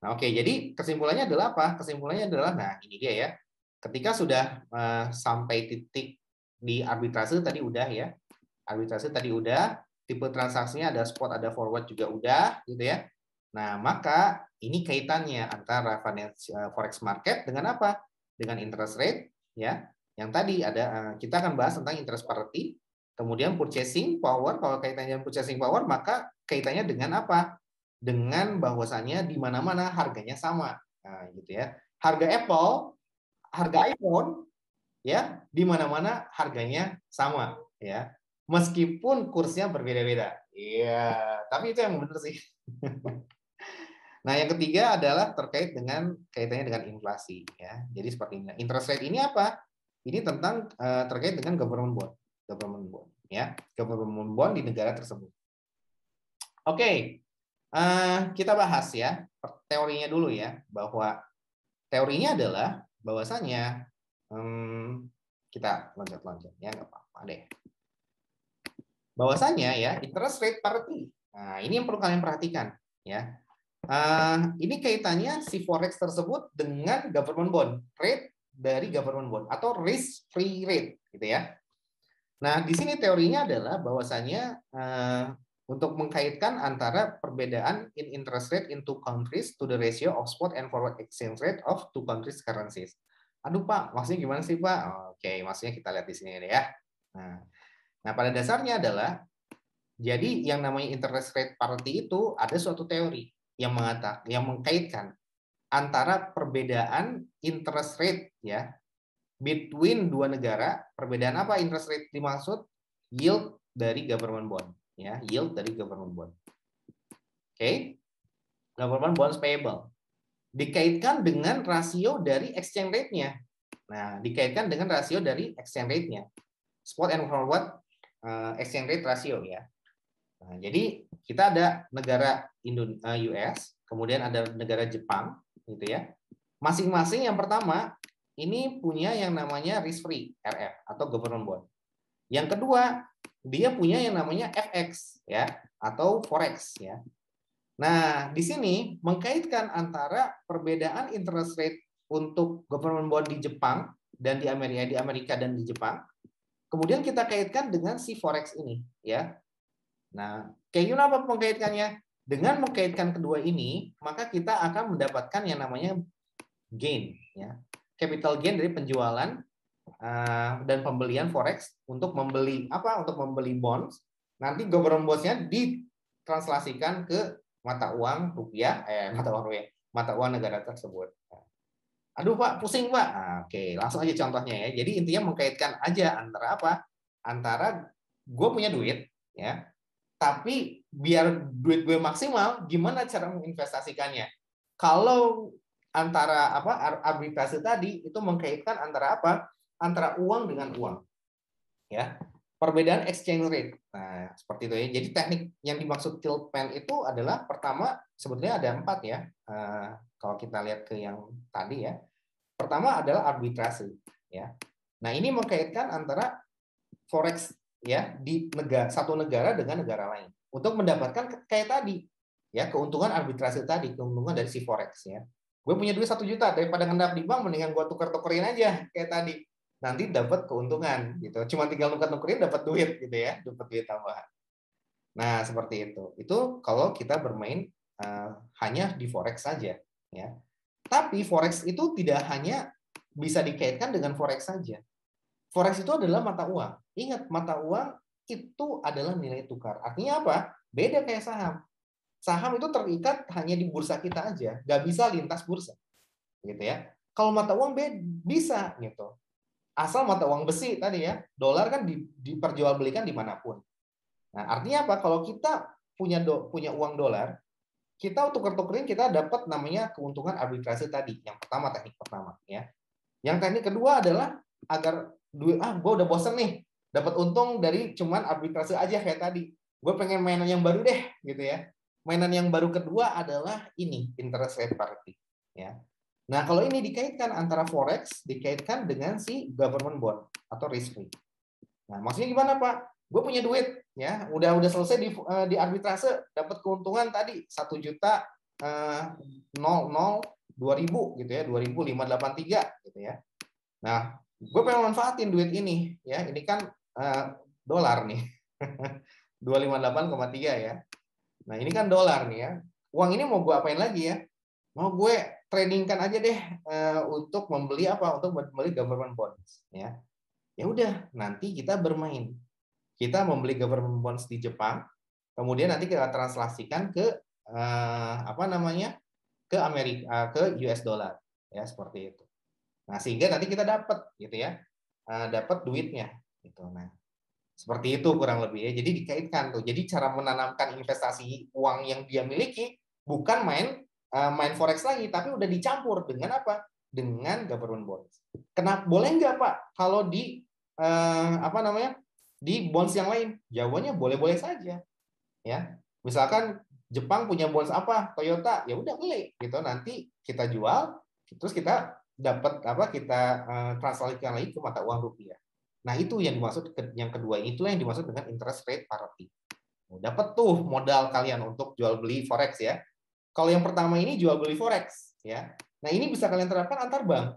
Nah, oke, jadi kesimpulannya adalah apa? Kesimpulannya adalah, nah ini dia ya. Ketika sudah sampai titik di arbitrase tadi udah ya. Arbitrase tadi udah, tipe transaksinya ada spot, ada forward juga udah, gitu ya. Nah, maka ini kaitannya antara forex market dengan apa? Dengan interest rate, ya. Yang tadi ada, kita akan bahas tentang interest parity, kemudian purchasing power. Kalau kaitannya dengan purchasing power, maka kaitannya dengan apa? Dengan bahwasannya di mana-mana harganya sama, nah, gitu ya. Harga Apple, harga iPhone, ya di mana-mana harganya sama, ya meskipun kursnya berbeda-beda. Iya, tapi itu yang benar sih. Nah, yang ketiga adalah terkait dengan kaitannya dengan inflasi, ya. Jadi seperti ini. Interest rate ini apa? Ini tentang terkait dengan government bond, ya. Government bond di negara tersebut. Oke, kita bahas ya teorinya dulu ya, bahwa teorinya adalah bahwasanya kita loncat-loncat ya, nggak apa-apa deh. Bahwasanya ya interest rate parity. Nah, ini yang perlu kalian perhatikan ya. Ini kaitannya si forex tersebut dengan government bond, rate dari government bond atau risk free rate gitu ya. Nah, di sini teorinya adalah bahwasanya untuk mengkaitkan antara perbedaan in interest rate in two countries to the ratio of spot and forward exchange rate of two countries currencies. Aduh Pak, maksudnya gimana sih Pak? Oke, maksudnya kita lihat di sini ya. Nah, pada dasarnya adalah jadi yang namanya interest rate parity itu ada suatu teori yang mengkaitkan antara perbedaan interest rate ya between dua negara. Perbedaan apa interest rate dimaksud? Yield dari government bond ya, yield dari government bond. Oke. Government bonds payable dikaitkan dengan rasio dari exchange rate-nya. Nah, dikaitkan dengan rasio dari exchange rate-nya. Spot and forward exchange rate ratio ya. Nah, jadi kita ada negara US, kemudian ada negara Jepang, gitu ya. Masing-masing yang pertama ini punya yang namanya risk free RF atau government bond. Yang kedua dia punya yang namanya FX ya atau forex ya. Nah di sini mengkaitkan antara perbedaan interest rate untuk government bond di Jepang dan di Amerika dan di Jepang. Kemudian kita kaitkan dengan si forex ini ya. Nah, kayak gimana apa mengkaitkannya? Dengan mengkaitkan kedua ini, maka kita akan mendapatkan yang namanya gain, ya, capital gain dari penjualan dan pembelian forex untuk membeli apa? Untuk membeli bonds. Nanti government bonds-nya ditranslasikan ke mata uang rupiah, mata uang negara tersebut. Aduh Pak, pusing Pak. Nah, oke, langsung aja contohnya ya. Jadi intinya mengkaitkan aja antara apa? Antara gue punya duit, ya, tapi biar duit gue maksimal, gimana cara menginvestasikannya? Kalau antara apa arbitrase tadi itu mengkaitkan antara apa? Antara uang dengan uang, ya. Perbedaan exchange rate. Nah, seperti itu ya. Jadi teknik yang dimaksud tilt pen itu adalah pertama sebetulnya ada 4 ya. Kalau kita lihat ke yang tadi ya. Pertama adalah arbitrase, ya. Nah, ini mengkaitkan antara forex ya di satu negara dengan negara lain untuk mendapatkan kayak tadi ya keuntungan arbitrase tadi, keuntungan dari si forex ya. Gue punya duit 1 juta daripada ngendap di bank, mendingan gue tuker-tukerin aja kayak tadi, nanti dapat keuntungan gitu, cuma tinggal tuker-tukerin dapat duit gitu ya, dapat duit tambahan. Nah seperti itu kalau kita bermain hanya di forex saja ya. Tapi forex itu tidak hanya bisa dikaitkan dengan forex saja. Forex itu adalah mata uang. Ingat, mata uang itu adalah nilai tukar. Artinya apa? Beda kayak saham. Saham itu terikat hanya di bursa kita aja, nggak bisa lintas bursa, gitu ya. Kalau mata uang bisa, gitu. Asal mata uang besi tadi ya, dolar kan diperjualbelikan dimanapun. Nah, artinya apa? Kalau kita punya uang dolar, kita tuker-tukerin kita dapat namanya keuntungan arbitrase tadi. Yang pertama, teknik pertama, ya. Yang teknik kedua adalah agar duit gue udah bosen nih dapat untung dari cuman arbitrase aja kayak tadi, gue pengen mainan yang baru deh gitu ya. Mainan yang baru kedua adalah ini interest rate parity ya. Nah kalau ini dikaitkan antara forex dikaitkan dengan si government bond atau risk free. Nah maksudnya gimana Pak? Gue punya duit ya, udah selesai di arbitrase, dapat keuntungan tadi 1 juta 2000 gitu ya, 2583 gitu ya. Nah, gue pengen manfaatin duit ini ya. Ini kan dolar nih. 258,3 ya. Nah, ini kan dolar nih ya. Uang ini mau gue apain lagi ya? Mau gue tradingkan aja deh untuk membeli apa? Untuk membeli government bonds ya. Ya udah, nanti kita bermain. Kita membeli government bonds di Jepang, kemudian nanti kita translasikan ke apa namanya? Ke Amerika, ke US dollar ya, seperti itu. Nah, sehingga nanti kita dapat gitu ya. Dapat duitnya gitu. Nah, seperti itu kurang lebih ya. Jadi dikaitkan tuh. Jadi cara menanamkan investasi uang yang dia miliki bukan main forex lagi, tapi udah dicampur dengan apa? Dengan government bonds. Kenapa? Boleh nggak Pak? Kalau di apa namanya? Di bonds yang lain? Jawabannya boleh-boleh saja. Ya, misalkan Jepang punya bonds apa? Toyota, ya udah beli gitu. Nanti kita jual, terus kita dapat apa? Kita translasikan lagi ke mata uang rupiah. Nah, itu yang dimaksud yang kedua, itulah yang dimaksud dengan interest rate parity. Dapat tuh modal kalian untuk jual beli forex ya. Kalau yang pertama ini jual beli forex ya. Nah, ini bisa kalian terapkan antar bank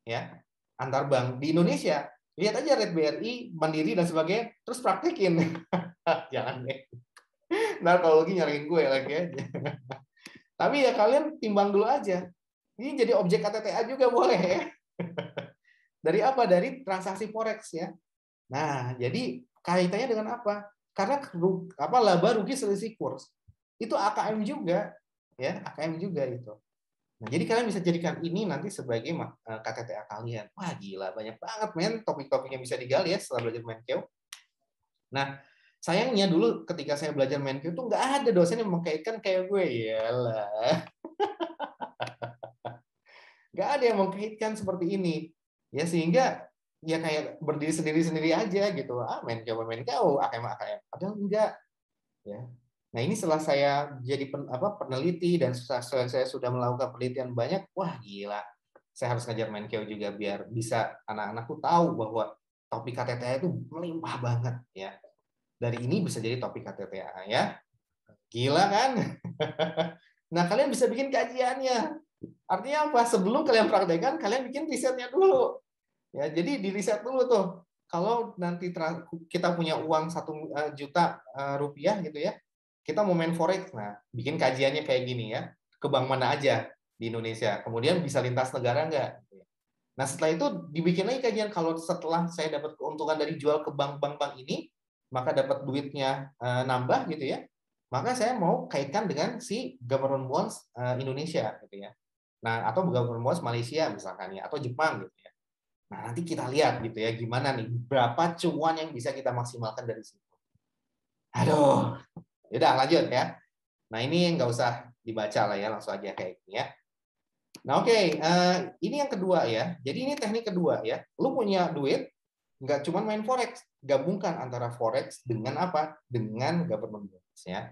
ya. Antar bank di Indonesia. Lihat aja rate BRI, Mandiri dan sebagainya, terus praktekin. Jangan deh. Nah, kalau lagi nyariin gue lagi aja. Tapi ya kalian timbang dulu aja. Ini jadi objek KTTA juga boleh ya. Dari apa? Dari transaksi forex ya. Nah, jadi kaitannya dengan apa? Karena apa laba rugi selisih kurs. Itu AKM juga, ya, AKM juga itu. Nah, jadi kalian bisa jadikan ini nanti sebagai KTTA kalian. Wah, gila, banyak banget men topik-topik yang bisa digali ya setelah belajar Menkeu. Nah, sayangnya dulu ketika saya belajar Menkeu tuh nggak ada dosen yang mengkaitkan kayak gue. Yalah. Nggak ada yang mengkaitkan seperti ini. Ya, sehingga ya kayak berdiri sendiri-sendiri aja gitu. Menkeu, AKM. Padahal enggak. Ya. Nah, ini setelah saya jadi peneliti dan saya sudah melakukan penelitian banyak, wah gila. Saya harus ngajar Menkeu juga biar bisa anak-anakku tahu bahwa topik KTTA itu melimpah banget ya. Dari ini bisa jadi topik KTTA ya. Gila kan? Nah, kalian bisa bikin kajiannya. Artinya apa? Sebelum kalian praktekkan, kalian bikin risetnya dulu. Ya, jadi di riset dulu tuh. Kalau nanti kita punya uang 1 juta rupiah gitu ya, kita mau main forex, nah bikin kajiannya kayak gini ya, ke bank mana aja di Indonesia, kemudian bisa lintas negara nggak? Nah setelah itu dibikin lagi kajian, kalau setelah saya dapat keuntungan dari jual ke bank-bank ini, maka dapat duitnya nambah gitu ya, maka saya mau kaitkan dengan si government bonds Indonesia gitu ya, nah atau government bonds Malaysia misalkan ya, atau Jepang gitu ya. Nah nanti kita lihat gitu ya, gimana nih, berapa cuan yang bisa kita maksimalkan dari situ. Aduh, udah lanjut ya. Nah, ini nggak usah dibaca lah ya, langsung aja kayak gini ya. Nah, oke, ini yang kedua ya. Jadi ini teknik kedua ya. Lu punya duit, nggak cuma main forex, gabungkan antara forex dengan apa? Dengan government bonds ya.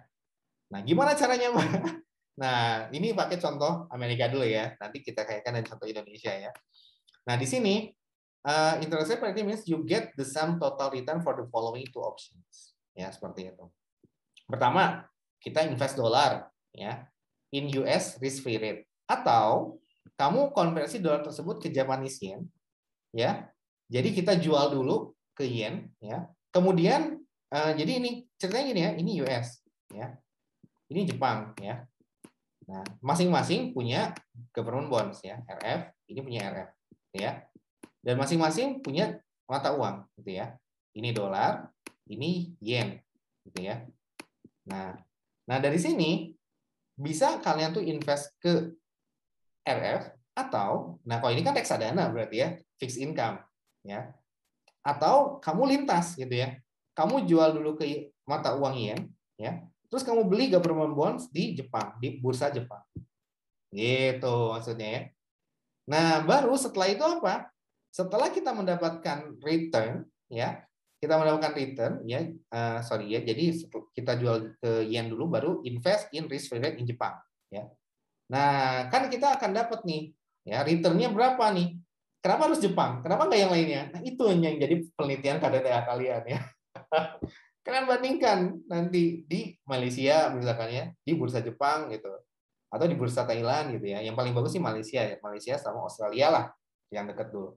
Nah, gimana caranya, Mbak? Nah, ini pakai contoh Amerika dulu ya. Nanti kita kaitkan dengan contoh Indonesia ya. Nah, di sini interest rate parity means you get the sum total return for the following two options. Ya, seperti itu. Pertama, kita invest dolar ya in US risk free rate, atau kamu konversi dolar tersebut ke Japanese yen ya. Jadi kita jual dulu ke yen ya. Kemudian jadi ini ceritanya gini ya, ini US ya. Ini Jepang ya. Nah, masing-masing punya government bonds ya, RF, ini punya RF ya. Dan masing-masing punya mata uang gitu ya. Ini dolar, ini yen gitu ya. Nah dari sini bisa kalian tuh invest ke RF atau, nah kalau ini kan reksadana berarti ya, fixed income ya, atau kamu lintas gitu ya, kamu jual dulu ke mata uang yen ya, terus kamu beli government bonds di Jepang, di bursa Jepang, gitu maksudnya ya. Nah baru setelah itu apa? Setelah kita mendapatkan return ya, kita mendapatkan return ya, sorry ya, jadi kita jual ke yen dulu, baru invest in risk free rate in Jepang ya. Nah kan kita akan dapat nih ya, returnnya berapa nih? Kenapa harus Jepang? Kenapa nggak yang lainnya? Nah itu yang jadi penelitian KTTA kalian ya. Kalian bandingkan nanti di Malaysia misalkan ya, di bursa Jepang gitu, Atau di bursa Thailand gitu ya. Yang paling bagus sih Malaysia ya. Malaysia sama Australia lah yang dekat dulu.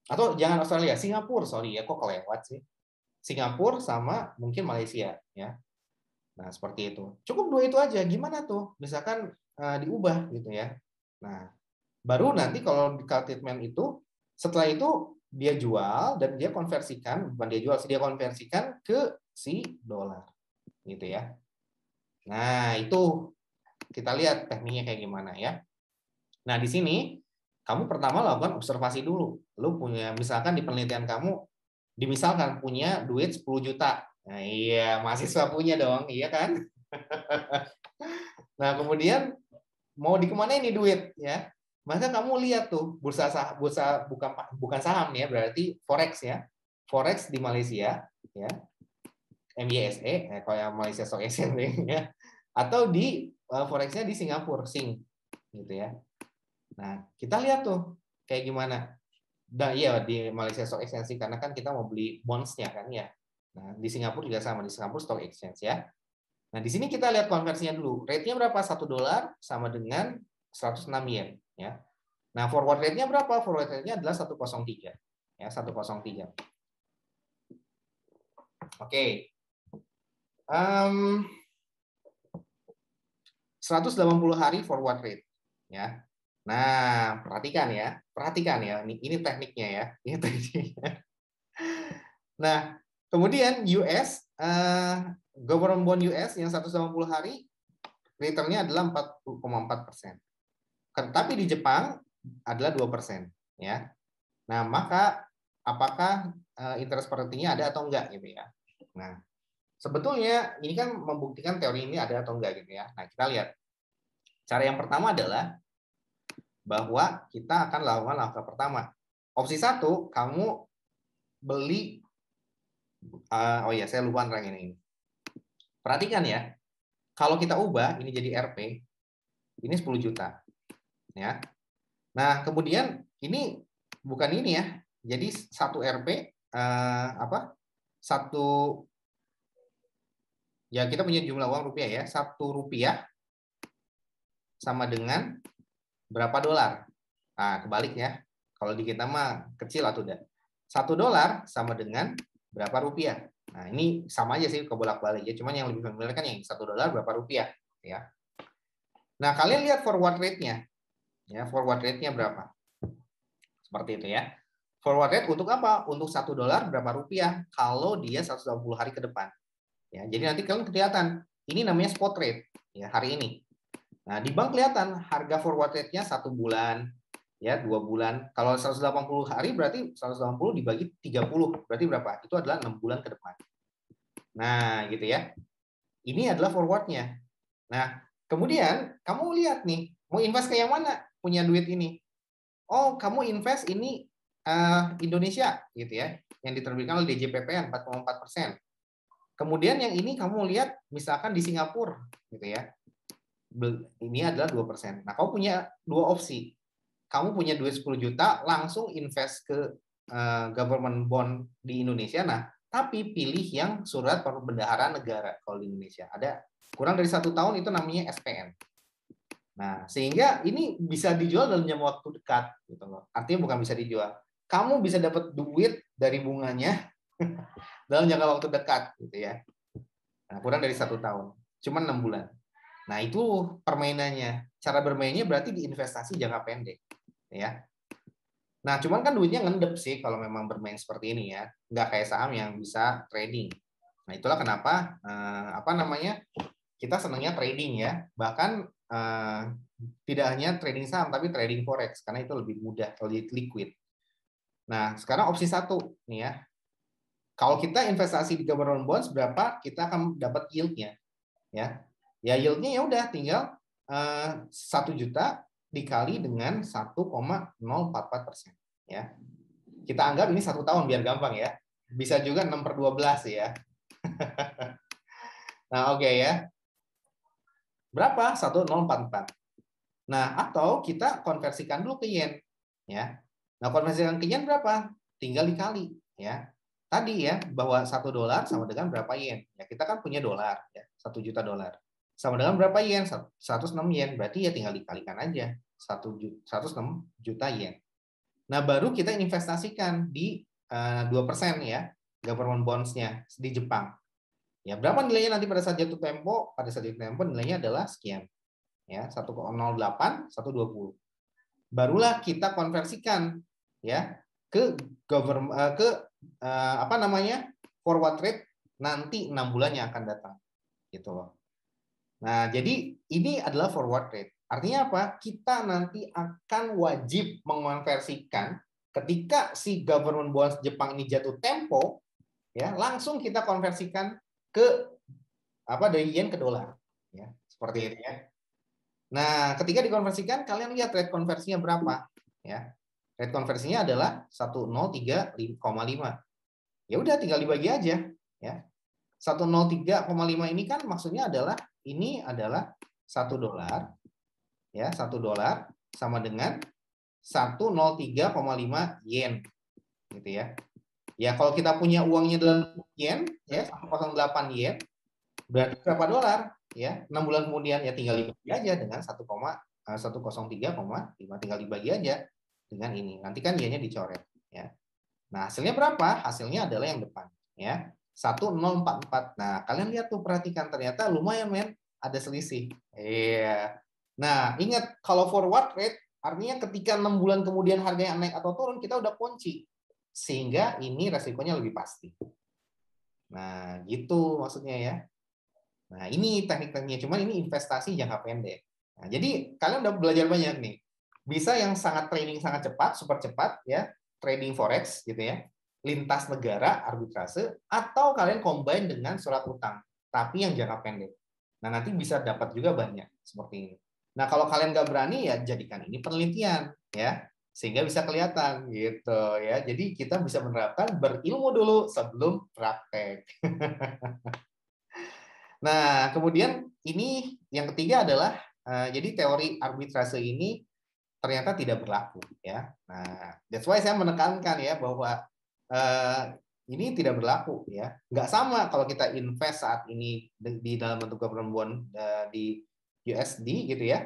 Atau jangan Australia, Singapura, sorry ya, kok kelewat sih. Singapura sama mungkin Malaysia ya. Nah, seperti itu. Cukup 2 itu aja. Gimana tuh? Misalkan diubah gitu ya. Nah, baru nanti kalau di call treatment itu, setelah itu dia jual dan dia konversikan, bukan dia jual, dia konversikan ke si dolar. Gitu ya. Nah, itu kita lihat tekniknya kayak gimana ya. Nah, di sini kamu pertama lakukan observasi dulu. Lu punya, misalkan di penelitian kamu, dimisalkan punya duit 10 juta. Nah, iya, mahasiswa punya dong, iya kan? Nah, kemudian mau dikemana ini duit ya? Maka kamu lihat tuh bursa bukan saham ya, berarti forex ya. Forex di Malaysia ya, MYSE, kalau yang Malaysia Stock Exchange ya. Atau di forexnya di Singapura, Sing gitu ya. Nah, kita lihat tuh kayak gimana. Nah, iya di Malaysia Stock Exchange karena kan kita mau beli bonds-nya kan ya. Nah, di Singapura juga sama, di Singapura Stock Exchange ya. Nah, di sini kita lihat konversinya dulu. Rate-nya berapa? $1 sama dengan 106 yen ya. Nah, forward rate-nya berapa? Forward rate-nya adalah 103 ya, 103. Oke. 180 hari forward rate ya. Nah, perhatikan ya. Ini tekniknya ya. Ini tekniknya. Nah, kemudian US government bond US yang 180 hari return-nya adalah 40,4%. Tapi di Jepang adalah 2% ya. Nah, maka apakah interest rate-nya ada atau enggak gitu ya. Nah, sebetulnya ini kan membuktikan teori ini ada atau enggak gitu ya. Nah, kita lihat. Cara yang pertama adalah bahwa kita akan lakukan langkah pertama. Opsi 1, kamu beli oh ya, saya lupa nerangin ini. Perhatikan ya. Kalau kita ubah ini jadi RP, ini 10 juta. Ya. Nah, kemudian ini bukan ini ya. Jadi satu RP satu ya kita punya jumlah uang rupiah ya. 1 rupiah sama dengan berapa dolar? Nah, kebalik ya. Kalau di kita mah kecil atau udah. $1 sama dengan berapa rupiah? Nah, ini sama aja sih kebolak-balik ya. Cuman yang lebih familiar kan yang $1 berapa rupiah ya. Nah, kalian lihat forward rate-nya. Ya, forward rate-nya berapa? Seperti itu ya. Forward rate untuk apa? Untuk $1 berapa rupiah kalau dia 180 hari ke depan. Ya, jadi nanti kalian kelihatan ini namanya spot rate ya hari ini. Nah, di bank kelihatan harga forward rate-nya 1 bulan, ya 2 bulan. Kalau 180 hari berarti 180 dibagi 30, berarti berapa? Itu adalah 6 bulan ke depan. Nah, gitu ya. Ini adalah forward-nya. Nah, kemudian kamu lihat nih, mau invest ke yang mana? Punya duit ini. Oh, kamu invest ini Indonesia gitu ya, yang diterbitkan oleh DJPPN 4,4%. Kemudian yang ini kamu lihat misalkan di Singapura gitu ya. Ini adalah 2%. Nah, kamu punya 2 opsi. Kamu punya duit 10 juta, langsung invest ke government bond di Indonesia. Nah, tapi pilih yang surat perbendaharaan negara kalau di Indonesia. Ada kurang dari 1 tahun itu namanya SPN. Nah, sehingga ini bisa dijual dalam jangka waktu dekat. Gitu loh. Artinya bukan bisa dijual. Kamu bisa dapat duit dari bunganya dalam jangka waktu dekat. Gitu ya. Nah, kurang dari 1 tahun. Cuma 6 bulan. Nah, itu permainannya. Cara bermainnya berarti di investasi jangka pendek. Ya. Nah, cuman kan duitnya ngendep sih kalau memang bermain seperti ini ya. Nggak kayak saham yang bisa trading. Nah, itulah kenapa kita senangnya trading ya. Bahkan tidak hanya trading saham, tapi trading forex. Karena itu lebih mudah, lebih liquid. Nah, sekarang opsi 1 nih ya. Kalau kita investasi di government bonds berapa, kita akan dapat yield-nya. Ya, yield-nya ya udah tinggal 1 juta dikali dengan 1,044%. Ya. Kita anggap ini 1 tahun biar gampang ya. Bisa juga 6/12 ya. Nah, oke ya. Berapa? 1,044. Nah, atau kita konversikan dulu ke yen. Ya. Nah, konversikan ke yen berapa? Tinggal dikali. Ya. Tadi ya, bahwa $1 sama dengan berapa yen. Ya, kita kan punya dolar. Ya, 1 juta dolar. sama dengan berapa yen? 106 yen. Berarti ya tinggal dikalikan aja. 106 juta yen. Nah, baru kita investasikan di 2% ya, government bonds-nya di Jepang. Ya, berapa nilainya nanti pada saat jatuh tempo? Pada saat jatuh tempo nilainya adalah sekian. Ya, 1,08, 120. Barulah kita konversikan ya ke apa namanya? Forward rate nanti 6 bulan yang akan datang. Gitu loh. Nah, jadi ini adalah forward rate. Artinya apa? Kita nanti akan wajib mengonversikan ketika si government bonds Jepang ini jatuh tempo, ya langsung kita konversikan ke apa dari yen ke dolar, ya seperti itu ya. Nah, ketika dikonversikan, kalian lihat rate konversinya berapa, ya. Rate konversinya adalah 103,5. Ya udah, tinggal dibagi aja, ya. 103,5 ini kan maksudnya adalah ini adalah $1, ya $1 sama dengan 103,5 yen, gitu ya. Ya kalau kita punya uangnya dalam yen, ya 108 yen, berarti berapa dolar? Ya 6 bulan kemudian ya tinggal dibagi aja dengan 1,103,5, tinggal dibagi aja dengan ini. Nanti kan yennya dicoret, ya. Nah hasilnya berapa? Hasilnya adalah yang depan, ya. 1044. Nah, kalian lihat tuh, perhatikan, ternyata lumayan men, ada selisih. Iya. Nah, ingat kalau forward rate artinya ketika 6 bulan kemudian harganya naik atau turun, kita udah kunci. Sehingga ini resikonya lebih pasti. Nah, gitu maksudnya ya. Nah, ini teknik-tekniknya, cuman ini investasi jangka pendek. Nah, jadi kalian udah belajar banyak nih. Bisa yang sangat trading sangat cepat, super cepat ya, trading forex gitu ya. Lintas negara, arbitrase, atau kalian combine dengan surat utang, tapi yang jangka pendek. Nah, nanti bisa dapat juga banyak seperti ini. Nah, kalau kalian nggak berani ya jadikan ini penelitian ya, sehingga bisa kelihatan gitu ya. Jadi kita bisa menerapkan berilmu dulu sebelum praktek. Nah, kemudian ini yang ketiga adalah jadi teori arbitrase ini ternyata tidak berlaku ya. Nah, that's why saya menekankan ya bahwa ini tidak berlaku ya. Nggak sama kalau kita invest saat ini di dalam bentuk government bond di USD gitu ya.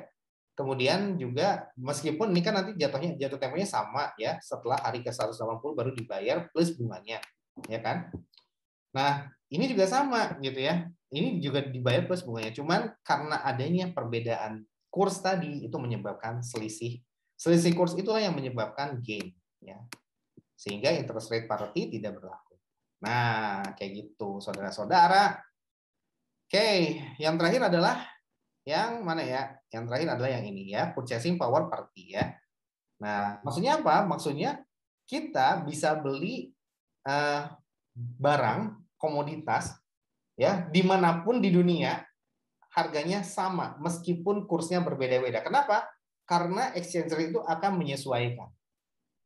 Kemudian juga meskipun ini kan nanti jatuh temponya sama ya, setelah hari ke-180 baru dibayar plus bunganya, ya kan? Nah, ini juga sama gitu ya. Ini juga dibayar plus bunganya. Cuman karena adanya perbedaan kurs tadi itu menyebabkan selisih. Selisih kurs itulah yang menyebabkan gain ya. Sehingga interest rate parity tidak berlaku. Nah, kayak gitu saudara-saudara. Oke, yang terakhir adalah yang mana ya? Yang terakhir adalah yang ini ya, purchasing power parity ya. Nah, maksudnya apa? Maksudnya kita bisa beli barang komoditas ya dimanapun di dunia harganya sama meskipun kursnya berbeda-beda. Kenapa? Karena exchange rate itu akan menyesuaikan.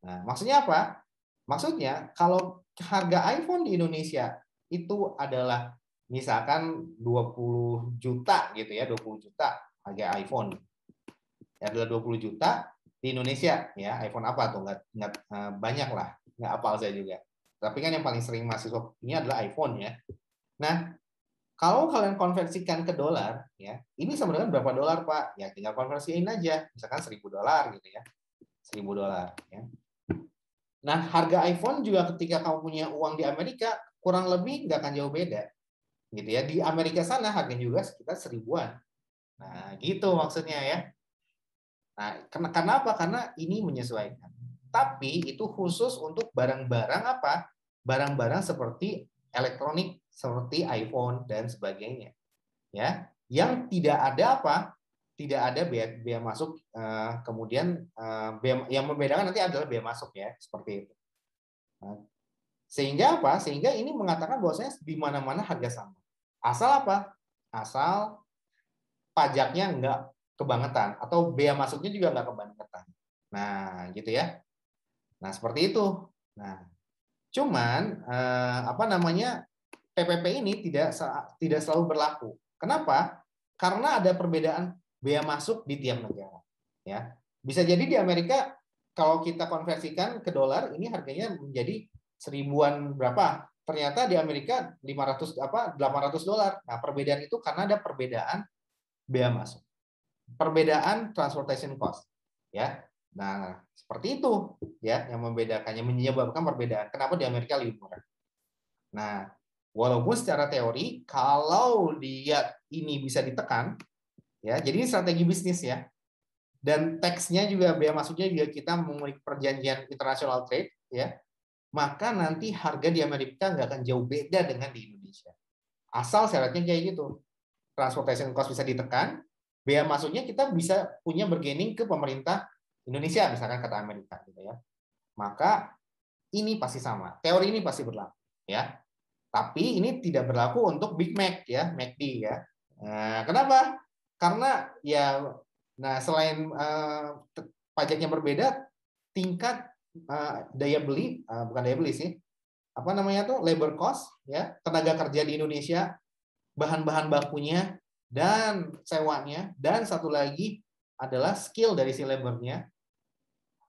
Nah, maksudnya apa? Maksudnya kalau harga iPhone di Indonesia itu adalah misalkan 20 juta gitu ya, 20 juta harga iPhone. Ya adalah 20 juta di Indonesia ya. iPhone apa tuh? Nggak banyak lah, nggak hafal saya juga. Tapi kan yang paling sering mahasiswa ini adalah iPhone ya. Nah, kalau kalian konversikan ke dolar, ya, ini sama dengan berapa dolar, Pak? Ya, tinggal konversiin aja. Misalkan $1.000 gitu ya. $1.000 ya. Nah, harga iPhone juga ketika kamu punya uang di Amerika, kurang lebih nggak akan jauh beda. Gitu ya. Di Amerika sana harganya juga sekitar 1.000-an. Nah, gitu maksudnya ya. Nah, karena apa? Karena ini menyesuaikan. Tapi itu khusus untuk barang-barang apa? Barang-barang seperti elektronik, seperti iPhone dan sebagainya. Ya, yang tidak ada apa? Tidak ada bea masuk. Kemudian yang membedakan nanti adalah bea masuk ya, seperti itu. Nah, sehingga apa? Sehingga ini mengatakan bahwasanya di mana-mana harga sama. Asal apa? Asal pajaknya enggak kebangetan atau bea masuknya juga enggak kebangetan. Nah, gitu ya. Nah, seperti itu. Nah, cuman apa namanya? PPP ini tidak selalu berlaku. Kenapa? Karena ada perbedaan bea masuk di tiap negara. Ya, bisa jadi di Amerika kalau kita konversikan ke dolar ini harganya menjadi 1000-an berapa? Ternyata di Amerika 500 $800. Nah, perbedaan itu karena ada perbedaan bea masuk. Perbedaan transportation cost, ya. Nah, seperti itu ya yang membedakannya, menyebabkan perbedaan. Kenapa di Amerika lebih murah? Nah, walaupun secara teori kalau dia ini bisa ditekan, ya, jadi ini strategi bisnis ya. Dan teksnya juga, bea masuknya juga kita memiliki perjanjian international trade, ya. Maka nanti harga di Amerika nggak akan jauh beda dengan di Indonesia. Asal syaratnya kayak gitu. Transportation cost bisa ditekan, bea masuknya kita bisa punya bargaining ke pemerintah Indonesia, misalkan kata Amerika, gitu ya. Maka ini pasti sama. Teori ini pasti berlaku, ya. Tapi ini tidak berlaku untuk Big Mac, ya, McD, ya. Nah, kenapa? Karena ya, nah selain pajaknya berbeda, tingkat daya beli, bukan daya beli sih, apa namanya tuh, labor cost, ya, tenaga kerja di Indonesia, bahan-bahan bakunya, dan sewanya, dan satu lagi adalah skill dari si labornya,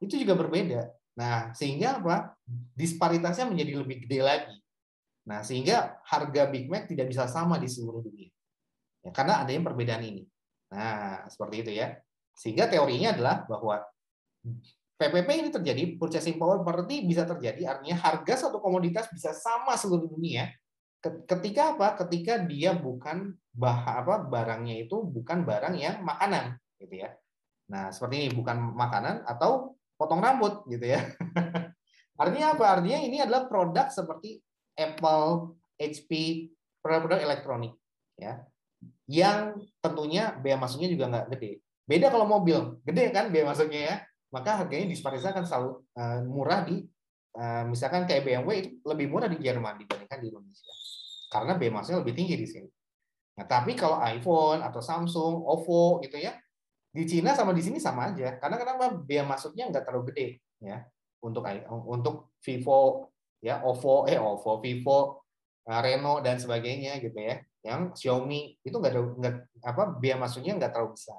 itu juga berbeda. Nah, sehingga apa? Disparitasnya menjadi lebih gede lagi. Nah, sehingga harga Big Mac tidak bisa sama di seluruh dunia. Ya, karena adanya perbedaan ini. Nah, seperti itu ya. Sehingga teorinya adalah bahwa PPP ini terjadi, purchasing power parity bisa terjadi, artinya harga satu komoditas bisa sama seluruh dunia. Ketika apa? Ketika dia bukan barangnya itu bukan barang yang makanan, gitu ya. Nah, seperti ini, bukan makanan atau potong rambut, gitu ya. Artinya apa? Artinya ini adalah produk seperti Apple, HP, produk-produk elektronik, ya, yang tentunya bea masuknya juga nggak gede. Beda kalau mobil, gede kan bea masuknya ya, maka harganya disparisa akan selalu murah di misalkan kayak BMW itu lebih murah di Jerman dibandingkan di Indonesia, karena bea masuknya lebih tinggi di sini. Nah, tapi kalau iPhone atau Samsung, OVO gitu ya, di Cina sama di sini sama aja. Karena kenapa? Bea masuknya nggak terlalu gede ya. Untuk Vivo ya, OVO, Vivo, Reno dan sebagainya gitu ya. Yang Xiaomi itu nggak bea masuknya nggak terlalu besar.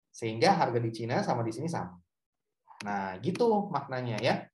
Sehingga harga di Cina sama di sini sama. Nah, gitu maknanya ya.